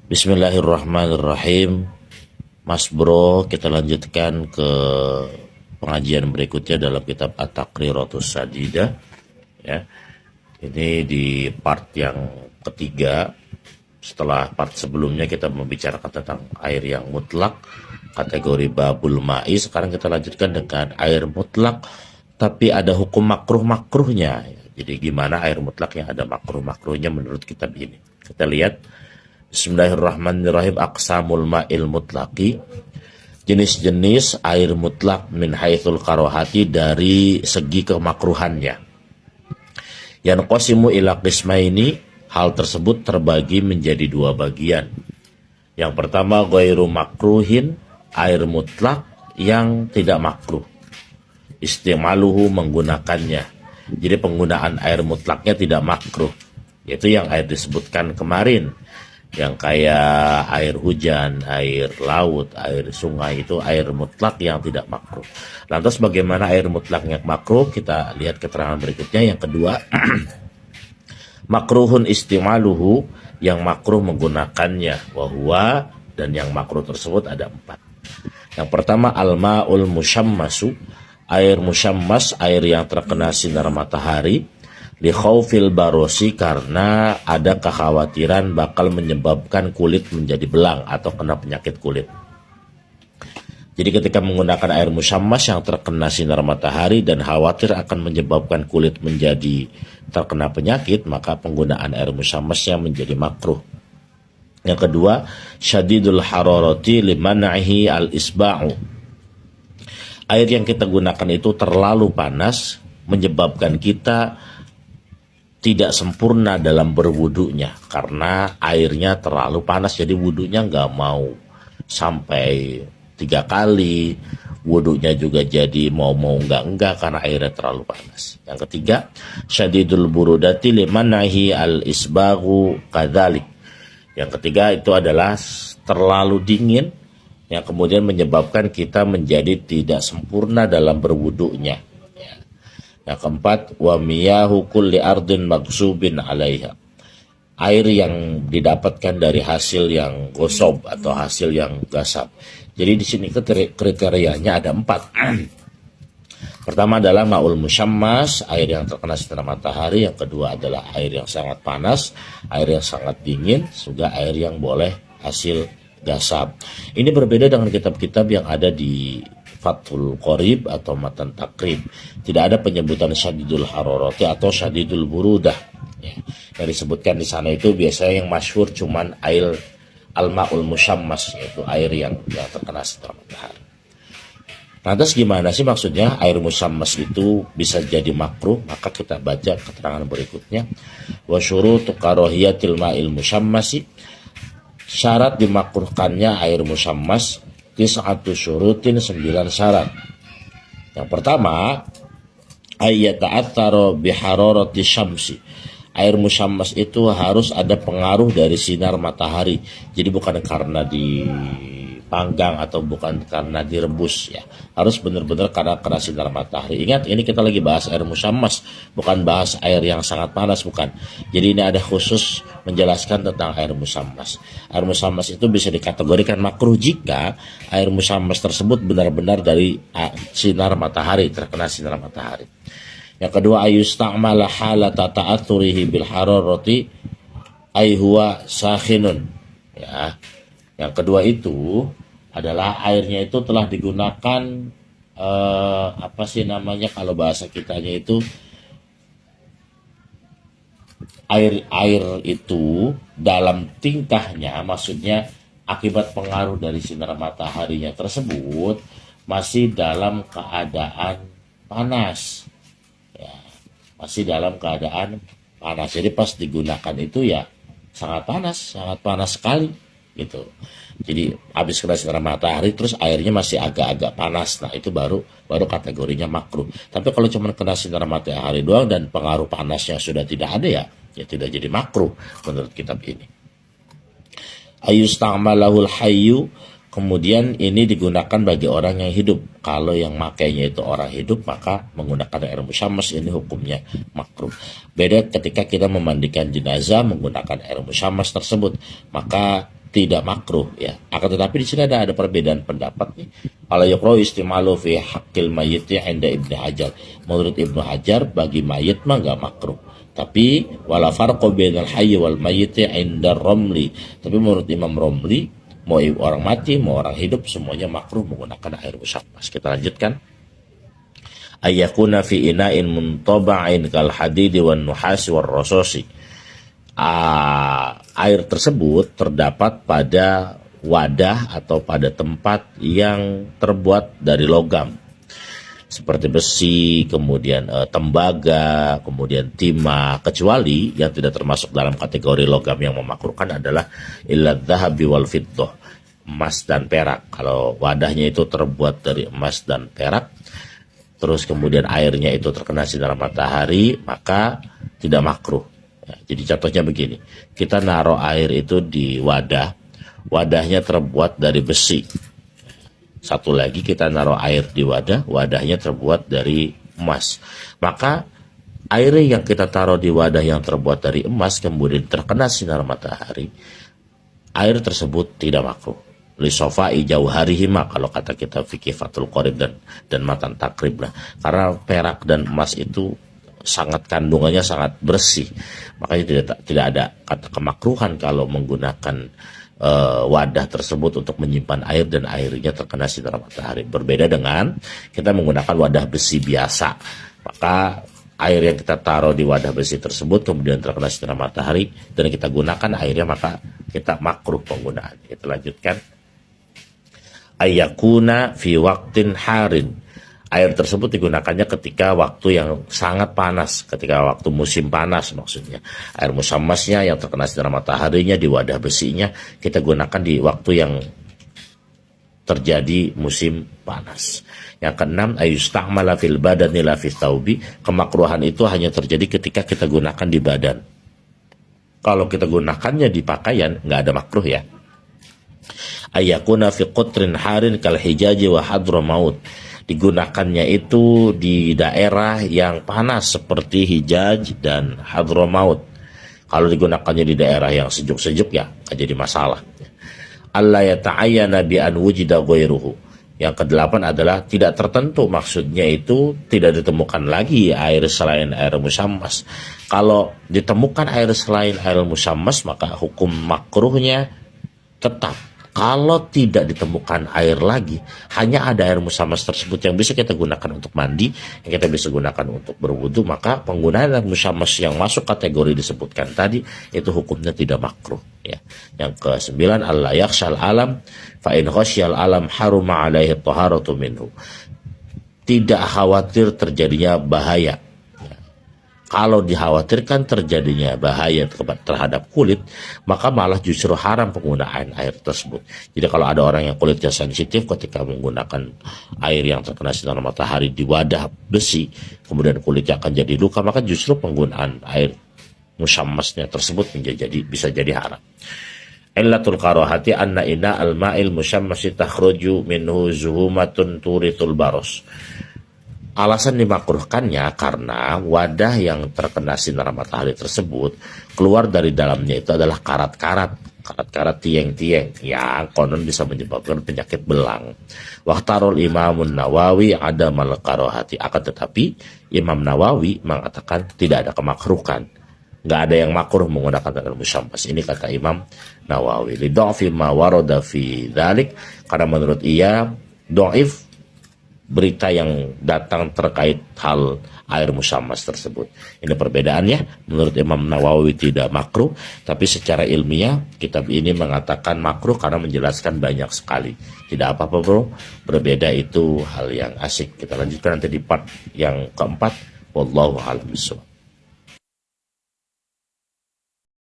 Bismillahirrahmanirrahim. Mas Bro, kita lanjutkan ke pengajian berikutnya dalam kitab At-Taqriratus Sadidah. Ya, ini di part yang ketiga. Setelah part sebelumnya kita membicarakan tentang air yang mutlak, kategori babul ma'i. Sekarang kita lanjutkan dengan air mutlak, tapi ada hukum makruh-makruhnya. Jadi gimana air mutlak yang ada makruh-makruhnya menurut kitab ini? Kita lihat. Bismillahirrahmanirrahim. Aqsamul ma'il mutlaqi, jenis-jenis air mutlak min haitsul karohati, dari segi kemakruhannya. Yanqasimu ila qismaini, hal tersebut terbagi menjadi dua bagian. Yang pertama ghairu makruhin, air mutlak yang tidak makruh. Istimaluhu, menggunakannya. Jadi penggunaan air mutlaknya tidak makruh, yaitu yang air disebutkan kemarin, yang kayak air hujan, air laut, air sungai, itu air mutlak yang tidak makruh. Lantas bagaimana air mutlak yang makruh? Kita lihat keterangan berikutnya. Yang kedua, makruhun istimaluhu, yang makruh menggunakannya, wahwa, dan yang makruh tersebut ada 4. Yang pertama al-ma'ul musyammasu, air musyammas, air yang terkena sinar matahari, li khaufil barosi, karena ada kekhawatiran bakal menyebabkan kulit menjadi belang atau kena penyakit kulit. Jadi ketika menggunakan air musyammas yang terkena sinar matahari dan khawatir akan menyebabkan kulit menjadi terkena penyakit, maka penggunaan air musyammasnya menjadi makruh. Yang kedua, syadidul hararati liman'ihi al-isba'u, air yang kita gunakan itu terlalu panas menyebabkan kita tidak sempurna dalam berwudunya, karena airnya terlalu panas. Jadi wudunya nggak mau sampai 3 kali, wudunya juga jadi mau enggak karena airnya terlalu panas. Yang ketiga, syadidul burudati limanahi al-isbaghu kadzalik. Yang ketiga itu adalah terlalu dingin yang kemudian menyebabkan kita menjadi tidak sempurna dalam berwudunya. Yang keempat, wa miyahu kulli ardin maghsubin 'alaiha, air yang didapatkan dari hasil yang gosok atau hasil yang gasap. Jadi di sini kriterianya ada 4. Pertama adalah ma'ul musyammas, air yang terkena sinar matahari. Yang kedua adalah air yang sangat panas, air yang sangat dingin, juga air yang boleh hasil gasap. Ini berbeda dengan kitab-kitab yang ada di Fathul Qorib atau Matan Takrib. Tidak ada penyebutan syadidul hararati atau syadidul burudah. Ya. Yang disebutkan di sana itu biasanya yang masyhur cuman air al-ma'ul musyammas, yaitu air yang terkena sinar matahari. Lantas gimana sih maksudnya air musyammas itu bisa jadi makruh? Maka kita baca keterangan berikutnya. Wa syurutu karahiyatil ma'il musyammasi, syarat dimakruhkannya air musyammas, tis'atu syurutin, 9 syarat. Yang pertama, ayyata'athara bihararati syamsi, air musyammas itu harus ada pengaruh dari sinar matahari. Jadi bukan karena dipanggang atau bukan karena direbus, ya. Harus benar-benar karena kena sinar matahari. Ingat, ini kita lagi bahas air musyammas, bukan bahas air yang sangat panas, bukan. Jadi ini ada khusus menjelaskan tentang air musyammas. Air musyammas itu bisa dikategorikan makruh jika air musyammas tersebut benar-benar dari sinar matahari, terkena sinar matahari. Yang kedua, ayusta'mala halata ta'athurihi bil hararati ay huwa sakhinun, ya. Yang kedua itu adalah airnya itu telah digunakan apa sih namanya kalau bahasa kitanya itu, air itu dalam tingkahnya, maksudnya akibat pengaruh dari sinar mataharinya tersebut masih dalam keadaan panas, ya, masih dalam keadaan panas. Jadi pas digunakan itu ya sangat panas sekali gitu. Jadi habis kena sinar matahari terus airnya masih agak-agak panas, nah itu baru kategorinya makruh. Tapi kalau cuma kena sinar matahari doang dan pengaruh panasnya sudah tidak ada, ya tidak jadi makruh menurut kitab ini. Ayusta'malahul hayyu, kemudian ini digunakan bagi orang yang hidup. Kalau yang makainya itu orang hidup, maka menggunakan air musyammas ini hukumnya makruh. Beda ketika kita memandikan jenazah menggunakan air musyammas tersebut, maka tidak makruh ya. Akan tetapi di sini ada perbedaan pendapat nih. Ala yukrahu istimalu fi haqqil mayyit inda Ibnu Hajar. Menurut Ibnu Hajar bagi mayit mah enggak makruh. Tapi wala farqu bainal hayy wal mayyit inda Romli. Tapi menurut Imam Romli, mau orang mati mau orang hidup semuanya makruh menggunakan air musyammas. Kita lanjutkan. Ayyakuna fi ina'in muntaba'in kal hadidi wan nuhasi war rasosi. Air tersebut terdapat pada wadah atau pada tempat yang terbuat dari logam seperti besi, kemudian tembaga, kemudian timah, kecuali yang tidak termasuk dalam kategori logam yang memakruhkan adalah illa dhahabi wal fiddah, emas dan perak. Kalau wadahnya itu terbuat dari emas dan perak, terus kemudian airnya itu terkena sinar matahari, maka tidak makruh. Ya, jadi contohnya begini, kita naruh air itu di wadah, wadahnya terbuat dari besi. Satu lagi kita naruh air di wadah, wadahnya terbuat dari emas. Maka air yang kita taruh di wadah yang terbuat dari emas kemudian terkena sinar matahari, air tersebut tidak makruh. Li sofai jauharihima kalau kata kita fikih Fathul Qorib dan Matan Takrib lah. Karena perak dan emas itu sangat kandungannya sangat bersih, makanya tidak ada kata kemakruhan kalau menggunakan wadah tersebut untuk menyimpan air dan airnya terkena sinar matahari. Berbeda dengan kita menggunakan wadah besi biasa, maka air yang kita taruh di wadah besi tersebut kemudian terkena sinar matahari dan kita gunakan airnya, maka kita makruh penggunaan. Kita lanjutkan. Ayyakuna fi waqtin harin. Air tersebut digunakannya ketika waktu yang sangat panas, ketika waktu musim panas maksudnya. Air musammasnya yang terkena sinar mataharinya di wadah besinya kita gunakan di waktu yang terjadi musim panas. Yang keenam, ayustamala fil badani la fi thawbi. Kemakruhan itu hanya terjadi ketika kita gunakan di badan. Kalau kita gunakannya di pakaian nggak ada makruh ya. Ayakuna fi qutrin harin kal hijaji wa hadramaut. Digunakannya itu di daerah yang panas seperti Hijaz dan Hadramaut. Kalau digunakannya di daerah yang sejuk-sejuk ya nggak jadi masalah. Allah yata'ayyana bi an wujida ghairuhu. Yang kedelapan adalah tidak tertentu, maksudnya itu tidak ditemukan lagi air selain air musammas. Kalau ditemukan air selain air musammas maka hukum makruhnya tetap. Kalau tidak ditemukan air lagi, hanya ada air musammas tersebut yang bisa kita gunakan untuk mandi, yang kita bisa gunakan untuk berwudu, maka penggunaan air musammas yang masuk kategori disebutkan tadi itu hukumnya tidak makruh. Ya. Yang ke-9, Allah yakhshal alam fa in khasyal alam haruma alaihi taharatu minhu. Tidak khawatir terjadinya bahaya. Kalau dikhawatirkan terjadinya bahaya terhadap kulit, maka malah justru haram penggunaan air tersebut. Jadi kalau ada orang yang kulitnya sensitif ketika menggunakan air yang terkena sinar matahari di wadah besi, kemudian kulitnya akan jadi luka, maka justru penggunaan air musammasnya tersebut bisa jadi haram. Illatul karahati anna ina al-ma'il musammasi takhruju minhu zuhumatun turitul baros. Alasan dimakruhkannya karena wadah yang terkena sinar matahari tersebut keluar dari dalamnya itu adalah karat-karat tieng-tieng yang konon bisa menyebabkan penyakit belang. Waqtarul Imamun Nawawi ada mal karahati, akan tetapi Imam Nawawi mengatakan tidak ada kemakruhan. Nggak ada yang makruh menggunakan air musammas. Ini kata Imam Nawawi. Li dha'fi ma warada fi dzalik, karena menurut ia dhaif berita yang datang terkait hal air musammas tersebut. Ini perbedaannya. Menurut Imam Nawawi tidak makruh, tapi secara ilmiah kitab ini mengatakan makruh karena menjelaskan banyak sekali. Tidak apa-apa bro, berbeda itu hal yang asik. Kita lanjutkan nanti di part yang keempat. Wallahu a'lam bishawab.